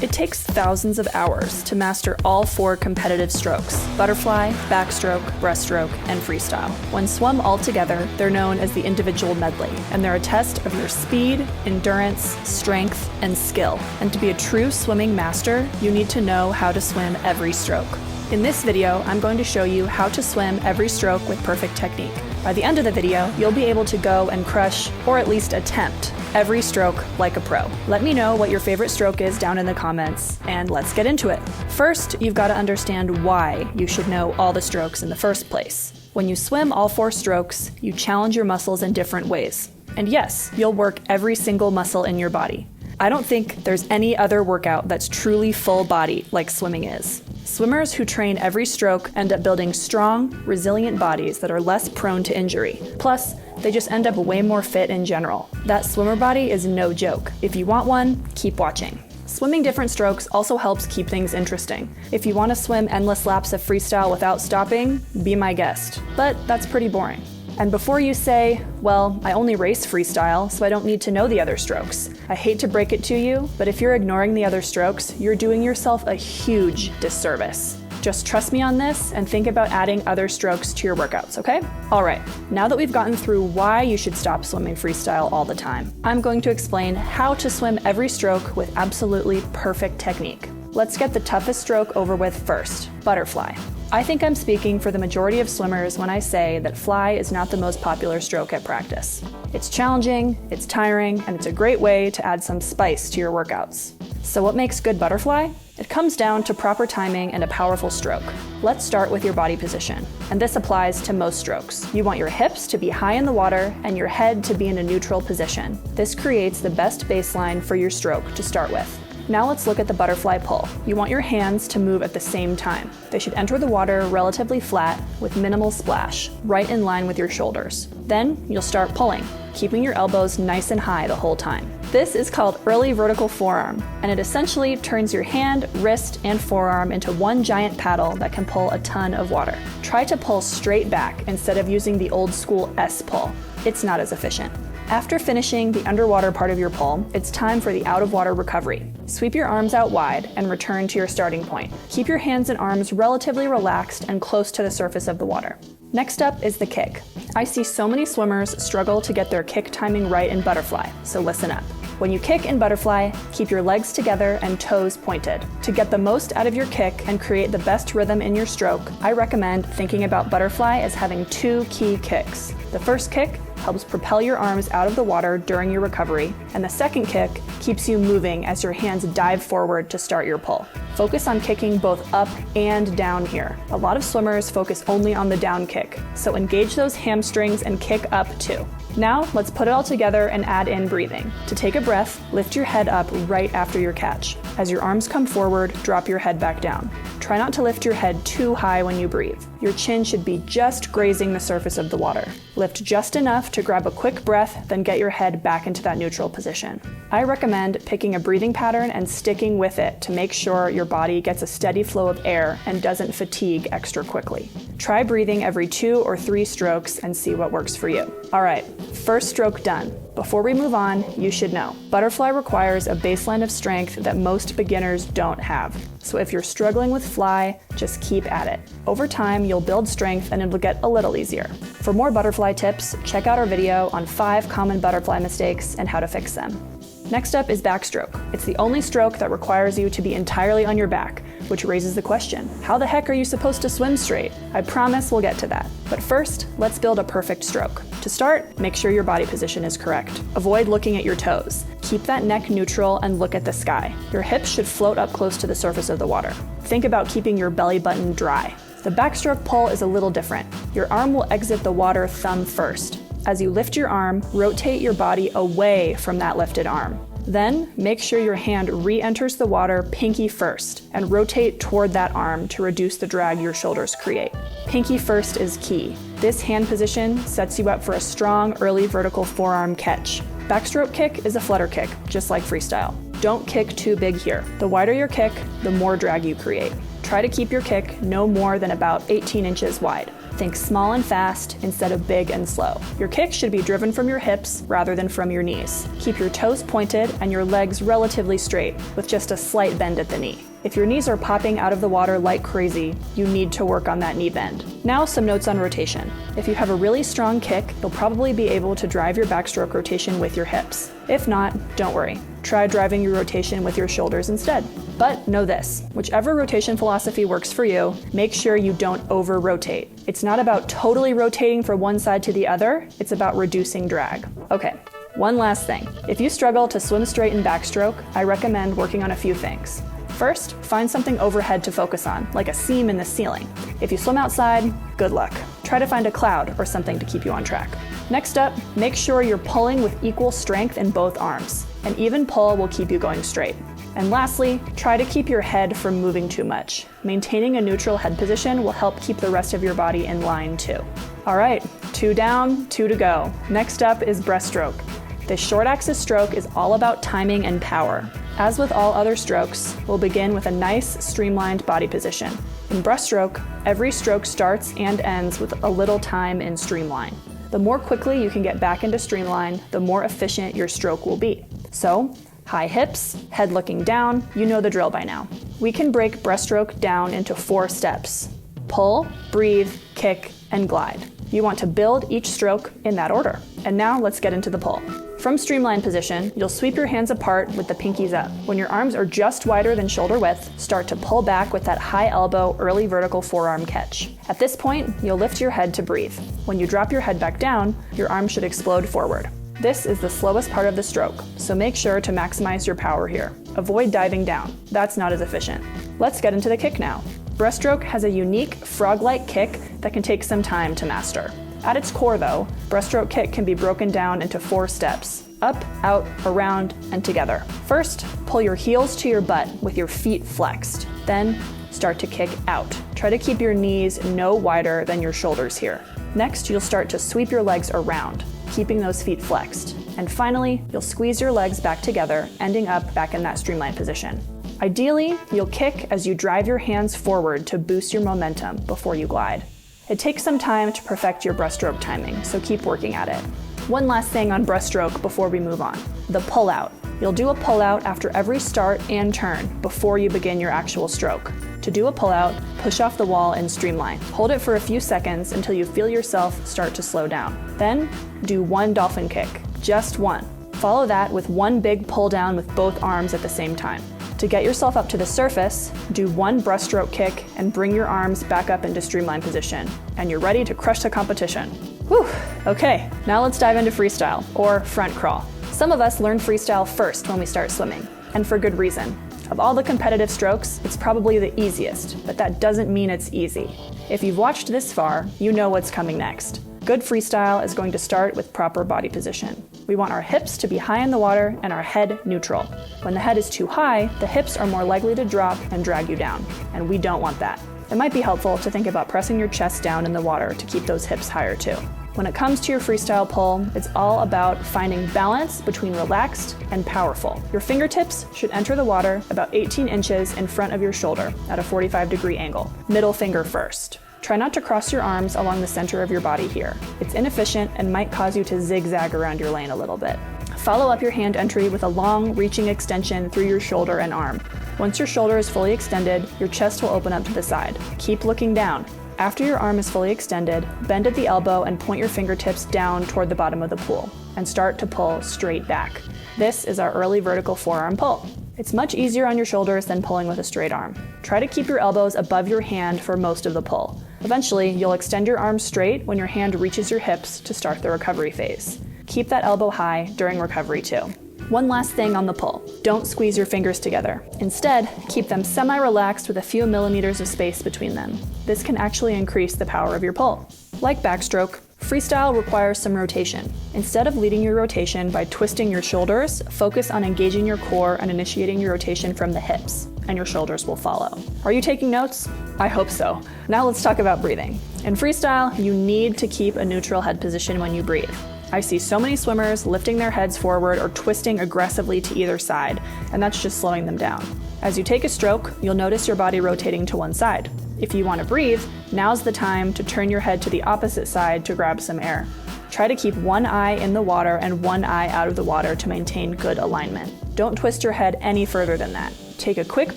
It takes thousands of hours to master all 4 competitive strokes: butterfly, backstroke, breaststroke, and freestyle. When swum all together, they're known as the individual medley, and they're a test of your speed, endurance, strength, and skill. And to be a true swimming master, you need to know how to swim every stroke. In this video, I'm going to show you how to swim every stroke with perfect technique. By the end of the video, you'll be able to go and crush, or at least attempt, every stroke like a pro. Let me know what your favorite stroke is down in the comments, and let's get into it. First, you've got to understand why you should know all the strokes in the first place. When you swim all 4 strokes, you challenge your muscles in different ways. And yes, you'll work every single muscle in your body. I don't think there's any other workout that's truly full body like swimming is. Swimmers who train every stroke end up building strong, resilient bodies that are less prone to injury. Plus, they just end up way more fit in general. That swimmer body is no joke. If you want one, keep watching. Swimming different strokes also helps keep things interesting. If you want to swim endless laps of freestyle without stopping, be my guest. But that's pretty boring. And before you say, well, I only race freestyle, so I don't need to know the other strokes. I hate to break it to you, but if you're ignoring the other strokes, you're doing yourself a huge disservice. Just trust me on this and think about adding other strokes to your workouts, okay? All right, now that we've gotten through why you should stop swimming freestyle all the time, I'm going to explain how to swim every stroke with absolutely perfect technique. Let's get the toughest stroke over with first, butterfly. I think I'm speaking for the majority of swimmers when I say that fly is not the most popular stroke at practice. It's challenging, it's tiring, and it's a great way to add some spice to your workouts. So what makes good butterfly? It comes down to proper timing and a powerful stroke. Let's start with your body position, and this applies to most strokes. You want your hips to be high in the water and your head to be in a neutral position. This creates the best baseline for your stroke to start with. Now let's look at the butterfly pull. You want your hands to move at the same time. They should enter the water relatively flat with minimal splash, right in line with your shoulders. Then you'll start pulling, keeping your elbows nice and high the whole time. This is called early vertical forearm, and it essentially turns your hand, wrist, and forearm into one giant paddle that can pull a ton of water. Try to pull straight back instead of using the old school S pull. It's not as efficient. After finishing the underwater part of your pull, it's time for the out-of-water recovery. Sweep your arms out wide and return to your starting point. Keep your hands and arms relatively relaxed and close to the surface of the water. Next up is the kick. I see so many swimmers struggle to get their kick timing right in butterfly, so listen up. When you kick in butterfly, keep your legs together and toes pointed. To get the most out of your kick and create the best rhythm in your stroke, I recommend thinking about butterfly as having 2 key kicks. The first kick helps propel your arms out of the water during your recovery, and the second kick keeps you moving as your hands dive forward to start your pull. Focus on kicking both up and down here. A lot of swimmers focus only on the down kick, so engage those hamstrings and kick up too. Now, let's put it all together and add in breathing. To take a breath, lift your head up right after your catch. As your arms come forward, drop your head back down. Try not to lift your head too high when you breathe. Your chin should be just grazing the surface of the water. Lift just enough to grab a quick breath, then get your head back into that neutral position. I recommend picking a breathing pattern and sticking with it to make sure your body gets a steady flow of air and doesn't fatigue extra quickly. Try breathing every 2 or 3 strokes and see what works for you. All right, first stroke done. Before we move on, you should know, butterfly requires a baseline of strength that most beginners don't have. So if you're struggling with fly, just keep at it. Over time, you'll build strength and it'll get a little easier. For more butterfly tips, check out our video on 5 common butterfly mistakes and how to fix them. Next up is backstroke. It's the only stroke that requires you to be entirely on your back, which raises the question, how the heck are you supposed to swim straight? I promise we'll get to that. But first, let's build a perfect stroke. To start, make sure your body position is correct. Avoid looking at your toes. Keep that neck neutral and look at the sky. Your hips should float up close to the surface of the water. Think about keeping your belly button dry. The backstroke pull is a little different. Your arm will exit the water thumb first. As you lift your arm, rotate your body away from that lifted arm. Then, make sure your hand re-enters the water pinky first and rotate toward that arm to reduce the drag your shoulders create. Pinky first is key. This hand position sets you up for a strong early vertical forearm catch. Backstroke kick is a flutter kick, just like freestyle. Don't kick too big here. The wider your kick, the more drag you create. Try to keep your kick no more than about 18 inches wide. Think small and fast instead of big and slow. Your kick should be driven from your hips rather than from your knees. Keep your toes pointed and your legs relatively straight, with just a slight bend at the knee. If your knees are popping out of the water like crazy, you need to work on that knee bend. Now some notes on rotation. If you have a really strong kick, you'll probably be able to drive your backstroke rotation with your hips. If not, don't worry. Try driving your rotation with your shoulders instead. But know this, whichever rotation philosophy works for you, make sure you don't over-rotate. It's not about totally rotating from one side to the other, it's about reducing drag. Okay, one last thing. If you struggle to swim straight in backstroke, I recommend working on a few things. First, find something overhead to focus on, like a seam in the ceiling. If you swim outside, good luck. Try to find a cloud or something to keep you on track. Next up, make sure you're pulling with equal strength in both arms. An even pull will keep you going straight. And lastly, try to keep your head from moving too much. Maintaining a neutral head position will help keep the rest of your body in line too. All right, 2 down, 2 to go. Next up is breaststroke. This short axis stroke is all about timing and power. As with all other strokes, we'll begin with a nice streamlined body position. In breaststroke, every stroke starts and ends with a little time in streamline. The more quickly you can get back into streamline, the more efficient your stroke will be. So, high hips, head looking down, you know the drill by now. We can break breaststroke down into 4 steps: pull, breathe, kick, and glide. You want to build each stroke in that order. And now let's get into the pull. From streamline position, you'll sweep your hands apart with the pinkies up. When your arms are just wider than shoulder width, start to pull back with that high elbow, early vertical forearm catch. At this point, you'll lift your head to breathe. When you drop your head back down, your arms should explode forward. This is the slowest part of the stroke, so make sure to maximize your power here. Avoid diving down. That's not as efficient. Let's get into the kick now. Breaststroke has a unique frog-like kick that can take some time to master. At its core though, breaststroke kick can be broken down into 4 steps: up, out, around, and together. First, pull your heels to your butt with your feet flexed. Then, start to kick out. Try to keep your knees no wider than your shoulders here. Next, you'll start to sweep your legs around, keeping those feet flexed. And finally, you'll squeeze your legs back together, ending up back in that streamlined position. Ideally, you'll kick as you drive your hands forward to boost your momentum before you glide. It takes some time to perfect your breaststroke timing, so keep working at it. One last thing on breaststroke before we move on: the pull-out. You'll do a pull-out after every start and turn before you begin your actual stroke. To do a pull-out, push off the wall and streamline. Hold it for a few seconds until you feel yourself start to slow down. Then, do 1 dolphin kick, just 1. Follow that with 1 big pull down with both arms at the same time. To get yourself up to the surface, do 1 breaststroke kick and bring your arms back up into streamline position. And you're ready to crush the competition. Whew, okay, now let's dive into freestyle, or front crawl. Some of us learn freestyle first when we start swimming, and for good reason. Of all the competitive strokes, it's probably the easiest, but that doesn't mean it's easy. If you've watched this far, you know what's coming next. Good freestyle is going to start with proper body position. We want our hips to be high in the water and our head neutral. When the head is too high, the hips are more likely to drop and drag you down, and we don't want that. It might be helpful to think about pressing your chest down in the water to keep those hips higher too. When it comes to your freestyle pull, it's all about finding balance between relaxed and powerful. Your fingertips should enter the water about 18 inches in front of your shoulder at a 45-degree angle. Middle finger first. Try not to cross your arms along the center of your body here. It's inefficient and might cause you to zigzag around your lane a little bit. Follow up your hand entry with a long, reaching extension through your shoulder and arm. Once your shoulder is fully extended, your chest will open up to the side. Keep looking down. After your arm is fully extended, bend at the elbow and point your fingertips down toward the bottom of the pool, and start to pull straight back. This is our early vertical forearm pull. It's much easier on your shoulders than pulling with a straight arm. Try to keep your elbows above your hand for most of the pull. Eventually, you'll extend your arms straight when your hand reaches your hips to start the recovery phase. Keep that elbow high during recovery too. One last thing on the pull. Don't squeeze your fingers together. Instead, keep them semi-relaxed with a few millimeters of space between them. This can actually increase the power of your pull. Like backstroke, freestyle requires some rotation. Instead of leading your rotation by twisting your shoulders, focus on engaging your core and initiating your rotation from the hips, and your shoulders will follow. Are you taking notes? I hope so. Now let's talk about breathing. In freestyle, you need to keep a neutral head position when you breathe. I see so many swimmers lifting their heads forward or twisting aggressively to either side, and that's just slowing them down. As you take a stroke, you'll notice your body rotating to one side. If you want to breathe, now's the time to turn your head to the opposite side to grab some air. Try to keep one eye in the water and one eye out of the water to maintain good alignment. Don't twist your head any further than that. Take a quick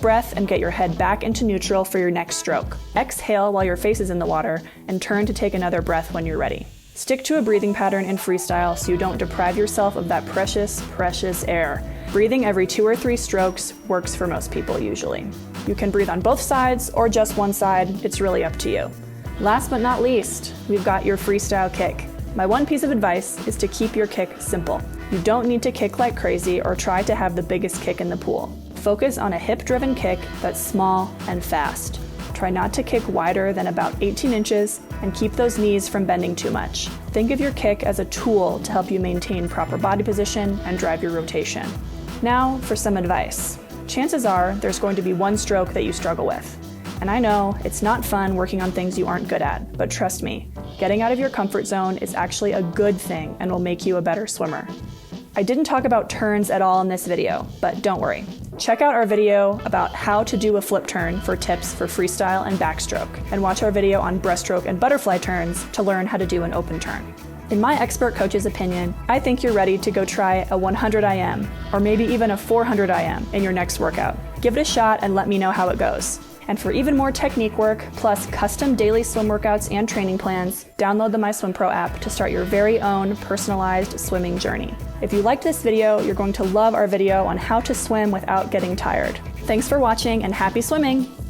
breath and get your head back into neutral for your next stroke. Exhale while your face is in the water and turn to take another breath when you're ready. Stick to a breathing pattern in freestyle so you don't deprive yourself of that precious, precious air. Breathing every 2 or 3 strokes works for most people usually. You can breathe on both sides or just one side, it's really up to you. Last but not least, we've got your freestyle kick. My one piece of advice is to keep your kick simple. You don't need to kick like crazy or try to have the biggest kick in the pool. Focus on a hip-driven kick that's small and fast. Try not to kick wider than about 18 inches and keep those knees from bending too much. Think of your kick as a tool to help you maintain proper body position and drive your rotation. Now for some advice. Chances are there's going to be one stroke that you struggle with. And I know it's not fun working on things you aren't good at, but trust me, getting out of your comfort zone is actually a good thing and will make you a better swimmer. I didn't talk about turns at all in this video, but don't worry. Check out our video about how to do a flip turn for tips for freestyle and backstroke, and watch our video on breaststroke and butterfly turns to learn how to do an open turn. In my expert coach's opinion, I think you're ready to go try a 100 IM, or maybe even a 400 IM in your next workout. Give it a shot and let me know how it goes. And for even more technique work, plus custom daily swim workouts and training plans, download the MySwimPro app to start your very own personalized swimming journey. If you liked this video, you're going to love our video on how to swim without getting tired. Thanks for watching and happy swimming!